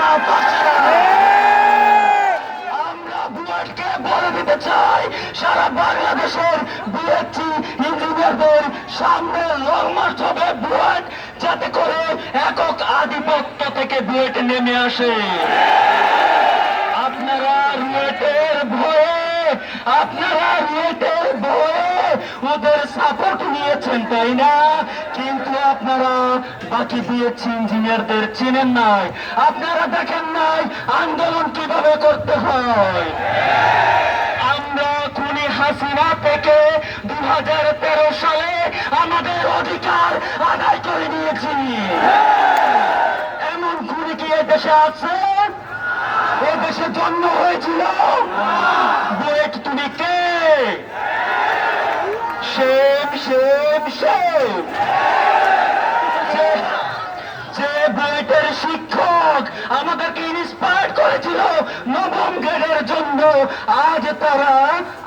না, পারছি না। আমরা বুয়েটকে বলে দিতে চাই, সারা বাংলাদেশের বিএসসি ইঞ্জিনিয়ারদের সামনে লং মার্চ হবে বুয়েট, যাতে করে একক আধিপত্য থেকে বুয়েট নেমে আসে। আপনারা রুয়েটের ভয়ে ওদের সাপোর্ট নিয়েছেন, তাই না? কিন্তু আপনারা বাকি বিএসসি ইঞ্জিনিয়ারদের চিনেন নাই, আপনারা দেখেন নাই আন্দোলন কিভাবে করতে হয়। আমরা খুনি হাসিনা থেকে 2013 সালে আমাদের অধিকার আদায় করে নিয়েছি। এমন খুনি কি দেশে আছে? এ দেশে জন্ম হয়েছিল? বুয়েট তুমি কে? Shame shame shame. যে বুয়েটের শিক্ষক আমাদেরকে ইন্সপায়ার করেছিল নবম গ্রেডের জন্য, আজ তারা,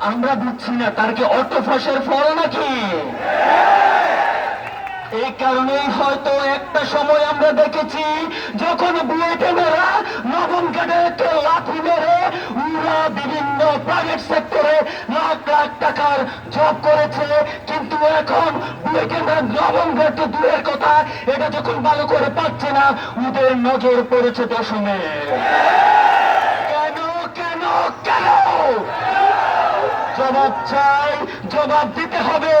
আমরা বুঝছি না তার কি অটোফাসের ফল নাকি? এই কারণেই হয়তো একটা সময় আমরা দেখেছি যখন বুয়েটেরা নবম গ্রেডে লাথি মেরে ওরা বিভিন্ন প্রাইভেট সেক্টরে লাখ লাখ টাকার জব করেছে, কিন্তু এখন বুয়েটেরা নবম গ্রেড তো দূরের কথা, এটা যখন ভালো করে পাচ্ছে না, ওদের নজর পড়েছে দশমে। কেন কেন কেন? জবাব চাই, জবাব দিতে হবে।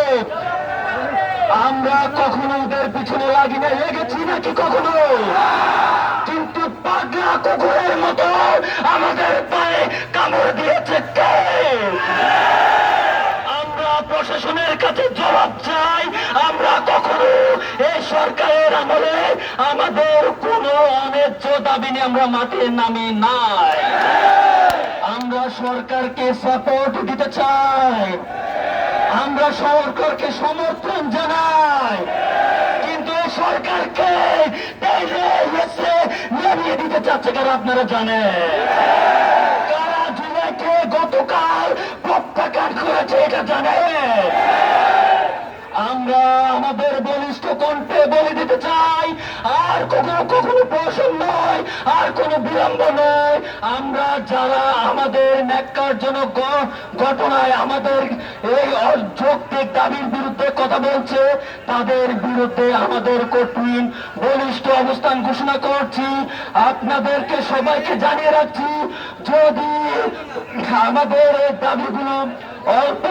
আমরা কখনো ওদের পিছনে লাগি না, লেগেছি নাকি কখনো? কিন্তু পাগলা কুকুরের মতো আমাদের পায়ে কামড় দিয়েছে কে? আমরা প্রশাসনের কাছে জবাব চাই। আমরা কখনো এই সরকারের আমলে আমাদের কোনো অন্যায্য দাবি নিয়ে আমরা মাঠে নামি নাই। আমরা সরকারকে সাপোর্ট দিতে চাই, আমরা সরকারকে সমর্থন জানাই, কিন্তু সরকারকে নামিয়ে দিতে চাচ্ছে কারা আপনারা জানেন? কারা জুলাইকে গতকাল প্রত্যাখ্যান করেছে এটা জানেন? আমরা আমাদের বলিষ্ঠ কণ্ঠে বলে দিতে চাই, আর কখনো কখনো প্রশ্ন নয়, আর কোনো বিলম্ব নয়। আমরা যারা আমাদের ন্যাক্কারজনক ঘটনায় আমাদের এই অযৌক্তিক দাবির বিরুদ্ধে কথা বলছে, তাদের বিরুদ্ধে আমাদের কঠিন বলিষ্ঠ অবস্থান ঘোষণা করছি। আপনাদেরকে সবাইকে জানিয়ে রাখছি, যদি আমাদের এই দাবিগুলো অল্প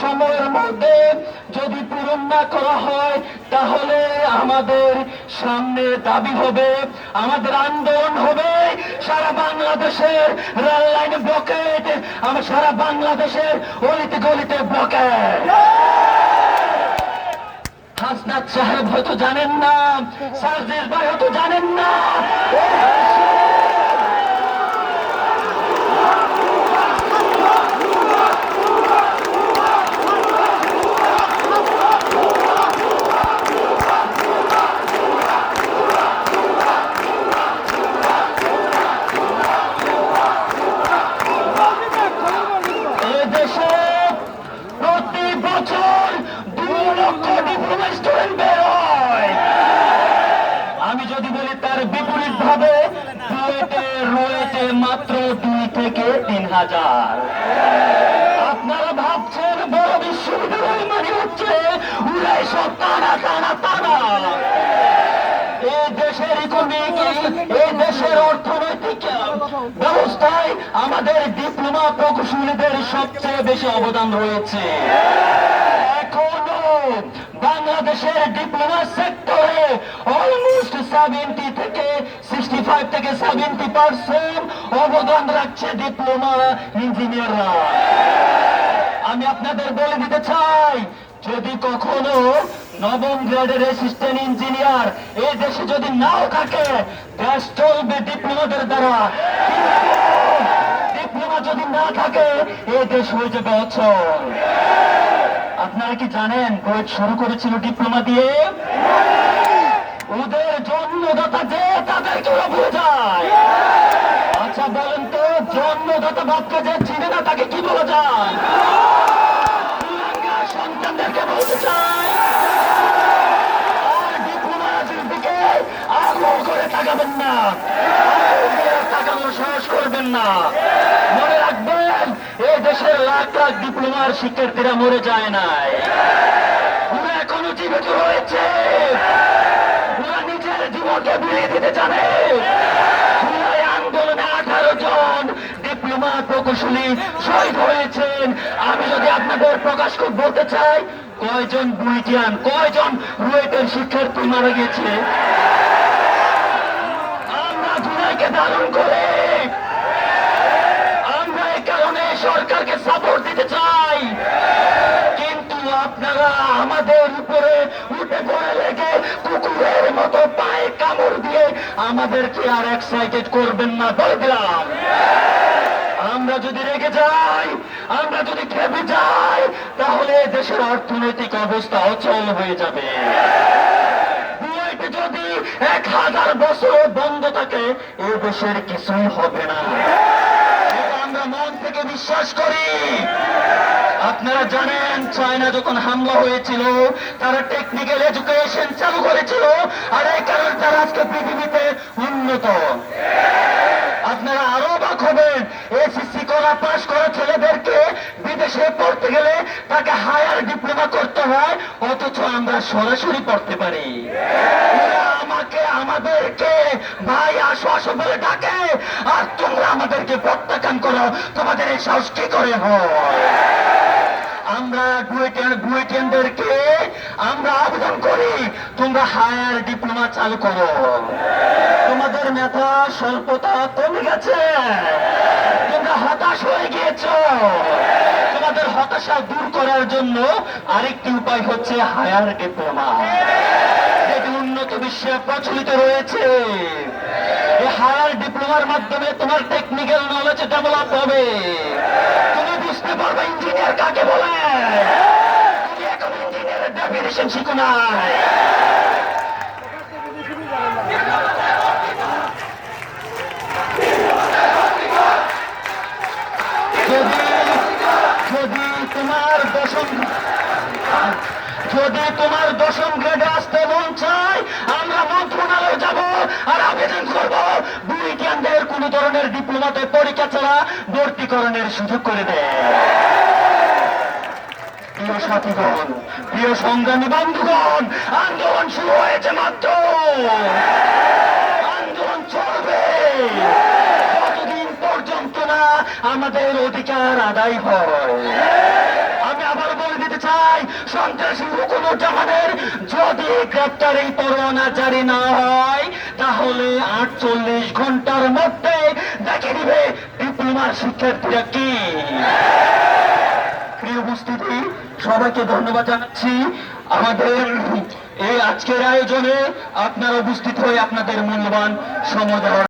সময়ের মধ্যে যদি পূরণ না করা হয়, তাহলে আমাদের সামনে দাবি হবে, আমাদের আন্দোলন হবে সারা বাংলাদেশের রেল লাইনে ব্লকেট, আমার সারা বাংলাদেশের অলিতে গলিতে ব্লকেট। হাসনাত সাহেব হয়তো জানেন না, সার্জিস ভাই হয়তো জানেন না, আমি যদি বলি তার বিপরীত ভাবে রয়েছে মাত্র 2 থেকে 3,000। আপনারা ভাবছেন বড় বিশ্ববিদ্যালয় মানে হচ্ছে উড়াই সব টানা টানা টানা। এই দেশের ইকোনমিক, এই দেশের অর্থনৈতিক ব্যবস্থায় আমাদের ডিপ্লোমা প্রকৌশলীদের সবচেয়ে বেশি অবদান রয়েছে। এখনো বাংলাদেশের ডিপ্লোমা সেক্টরে অলমোস্ট 65 থেকে 70% অবদান রাখছে ডিপ্লোমা ইঞ্জিনিয়াররা। আমি আপনাদের বলে দিতে চাই, যদি কখনো নবম গ্রেডের অ্যাসিস্ট্যান্ট ইঞ্জিনিয়ার এই দেশে যদি নাও থাকে, দেশ চলবে ডিপ্লোমাদের দ্বারা। ডিপ্লোমা যদি না থাকে, এই দেশ হয়ে যাবে অচল। আপনারা কি জানেন বুয়েট শুরু করেছিল ডিপ্লোমা দিয়ে? ওদের জন্মদাতা যে তাদেরকে ওরা ভুলে যায়। আচ্ছা বলেন তো, জন্মদাতা বাপকে যে চিনে না তাকে কি বলা যায়? সন্তানদেরকে বলতে চাই, আর ডিপ্লোমার দিকে তাকাবেন না, আঙ্গুল দিয়ে তাকানোর সাহস করবেন না। মনে রাখবেন, এই দেশের লাখ লাখ ডিপ্লোমার শিক্ষার্থীরা মরে যায় নাই, ওরা এখনো জীবিত রয়েছে। ওরা নিজের জীবনকে বিলিয়ে দিতে জানে। জুলাই আন্দোলনে 18 জন ডিপ্লোমা প্রকৌশলী শহীদ হয়েছেন। আমি যদি আপনাদের প্রকাশ করে বলতে চাই, কয়জন বুয়েটিয়ান, কয়জন রুয়েটের শিক্ষার্থী মারা গেছে। আমরা জুলাইকে ধারণ করে আমরা এই কারণে সরকারকে সাপোর্ট দিতে চাই, কিন্তু আপনারা আমাদের উপরে উঠে পড়ে লেগে কুকুরের মতো পায়ে কামড় দিয়ে আমাদেরকে আর এক্সাইটেড করবেন না, বলে দিলাম। আমরা যদি রেগে যাই, আমরা যদি খেপে যাই, তাহলে দেশের অর্থনৈতিক অবস্থা অচল হয়ে যাবে। বুয়েটে যদি 1000 বছর বন্ধ থাকে, এ দেশের কিছুই হবে না। এটা আমরা মন থেকে বিশ্বাস করি। আপনারা জানেন, চায়না যখন হামলা হয়েছিল, তারা টেকনিক্যাল এডুকেশন চালু করেছিল, আর এই কারণে তারা আজকে পৃথিবীতে উন্নত। আপনারা আরো অবাক হবেন, এসএসসি করা পাশ করা ছেলেদেরকে বিদেশে পড়তে গেলে তাকে হায়ার ডিপ্লোমা করতে হয়, অথচ আমরা সরাসরি পড়তে পারি। ওরা আমাদেরকে ভাই আসো আসো বলে ডাকে, আর তোমরা আমাদেরকে প্রত্যাখ্যান করো। তোমাদের এই সাহস কি করে হয়? আমরা বুয়েটিয়ানদেরকে আমরা আবেদন করি, তোমরা হায়ার ডিপ্লোমা চালু করো। তোমাদের মেধা স্বল্পতা কমে গেছে, তোমরা হতাশ হয়ে গিয়েছ। তোমাদের হতাশা দূর করার জন্য আরেকটি উপায় হচ্ছে হায়ার ডিপ্লোমা, যেটি উন্নত বিশ্বে প্রচলিত রয়েছে। এই হায়ার ডিপ্লোমার মাধ্যমে তোমার টেকনিক্যাল নলেজ ডেভেলপ হবে। তুমি বুঝতে পারবে ইঞ্জিনিয়ার কাকে বলে। তুমি এখন ইঞ্জিনিয়ারের ডেফিনিশন শিখো নাই। যদি তোমার দশম গ্রেডে আসতে মন চায়, আমরা মন্ত্রণালয়ে যাব আর আবেদন করব বুয়েটিয়ানদের কোন ধরনের ডিপ্লোমাতে পরীক্ষা ছাড়া ভর্তিকরণের সুযোগ করে দেয়। প্রিয় সাথীগণ, প্রিয় সংগ্রামী বন্ধুগণ, আন্দোলন শুরু হয়েছে মাত্র, আন্দোলন চলবে যতদিন পর্যন্ত না আমাদের অধিকার আদায় হয়। আমি আবার বলে দিতে চাই, সন্ত্রাসী হুকুমুজ্জামানের যদি গ্রেপ্তারি পরোয়ানা জারি না হয়, তাহলে 48 ঘন্টার মধ্যে দেখে দিবে ডিপ্লোমার শিক্ষার্থীরা কি। প্রিয় উপস্থিতি, সবাইকে ধন্যবাদ জানাচ্ছি। আমাদের এই আজকের আয়োজনে আপনারা উপস্থিত হয়ে আপনাদের মূল্যবান সময় দেওয়ার